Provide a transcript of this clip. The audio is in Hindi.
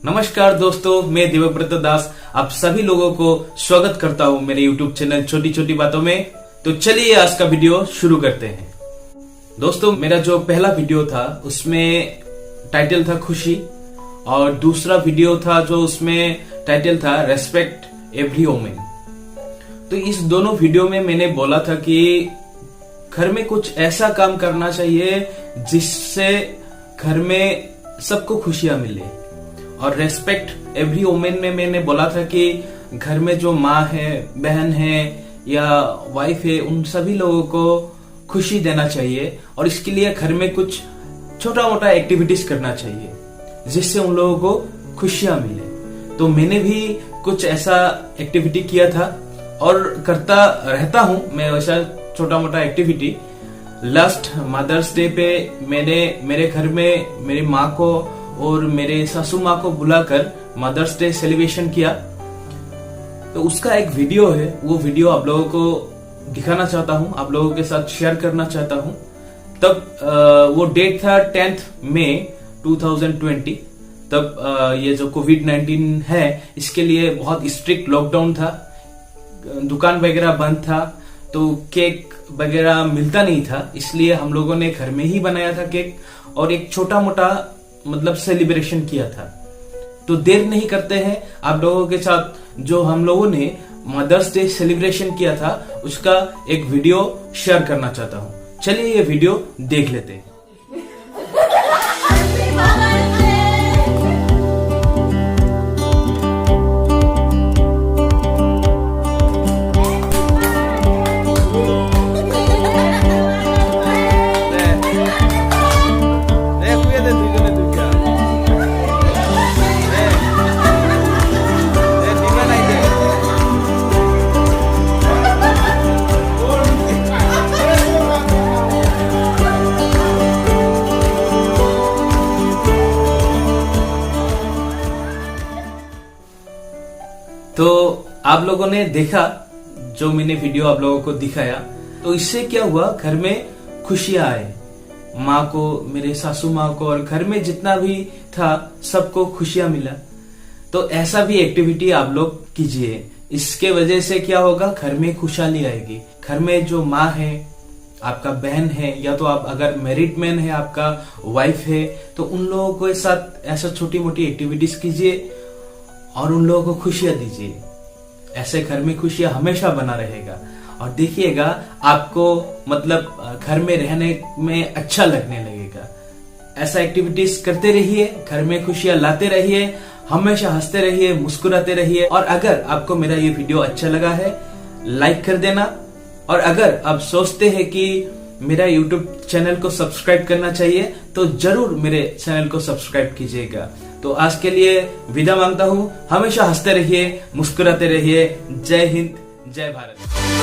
नमस्कार दोस्तों, मैं देवव्रत दास आप सभी लोगों को स्वागत करता हूं मेरे YouTube चैनल छोटी छोटी बातों में। तो चलिए आज का वीडियो शुरू करते हैं। दोस्तों, मेरा जो पहला वीडियो था उसमें टाइटल था खुशी, और दूसरा वीडियो था जो उसमें टाइटल था रेस्पेक्ट एवरी वुमेन। तो इस दोनों वीडियो में मैंने बोला था कि घर में कुछ ऐसा काम करना चाहिए जिससे घर में सबको खुशियां मिले। और रेस्पेक्ट एवरी वुमेन में मैंने बोला था कि घर में जो माँ है, बहन है या वाइफ है, उन सभी लोगों को खुशी देना चाहिए और इसके लिए घर में कुछ छोटा मोटा एक्टिविटीज करना चाहिए जिससे उन लोगों को खुशियां मिले। तो मैंने भी कुछ ऐसा एक्टिविटी किया था और करता रहता हूं मैं वैसा छोटा मोटा एक्टिविटी। लास्ट मदर्स डे पे मैंने मेरे घर में मेरी माँ को और मेरे सासू माँ को बुलाकर मदर्स डे सेलिब्रेशन किया। तो उसका एक वीडियो है, वो वीडियो आप लोगों को दिखाना चाहता हूँ, आप लोगों के साथ शेयर करना चाहता हूँ। तब वो डेट था 10 मई 2020। तब ये जो कोविड-19 है इसके लिए बहुत स्ट्रिक्ट लॉकडाउन था, दुकान वगैरह बंद था, तो केक वगैरह मिलता नहीं था, इसलिए हम लोगों ने घर में ही बनाया था केक और एक छोटा मोटा मतलब सेलिब्रेशन किया था। तो देर नहीं करते हैं, आप लोगों के साथ जो हम लोगों ने मदर्स डे सेलिब्रेशन किया था उसका एक वीडियो शेयर करना चाहता हूँ। चलिए ये वीडियो देख लेते हैं। तो आप लोगों ने देखा जो मैंने वीडियो आप लोगों को दिखाया, तो इससे क्या हुआ, घर में खुशियां आए। माँ को, मेरे सासू माँ को और घर में जितना भी था सबको खुशियां मिला। तो ऐसा भी एक्टिविटी आप लोग कीजिए, इसके वजह से क्या होगा, घर में खुशहाली आएगी। घर में जो माँ है, आपका बहन है, या तो आप अगर मैरिड मैन है, आपका वाइफ है, तो उन लोगों के साथ ऐसा छोटी मोटी एक्टिविटीज कीजिए और उन लोगों को खुशियां दीजिए। ऐसे घर में खुशियां हमेशा बना रहेगा और देखिएगा आपको मतलब घर में रहने में अच्छा लगने लगेगा। ऐसा एक्टिविटीज करते रहिए, घर में खुशियां लाते रहिए, हमेशा हंसते रहिए, मुस्कुराते रहिए। और अगर आपको मेरा ये वीडियो अच्छा लगा है, लाइक कर देना। और अगर आप सोचते हैं कि मेरा YouTube चैनल को सब्सक्राइब करना चाहिए तो जरूर मेरे चैनल को सब्सक्राइब कीजिएगा। तो आज के लिए विदा मांगता हूँ। हमेशा हंसते रहिए, मुस्कुराते रहिए। जय हिंद, जय भारत।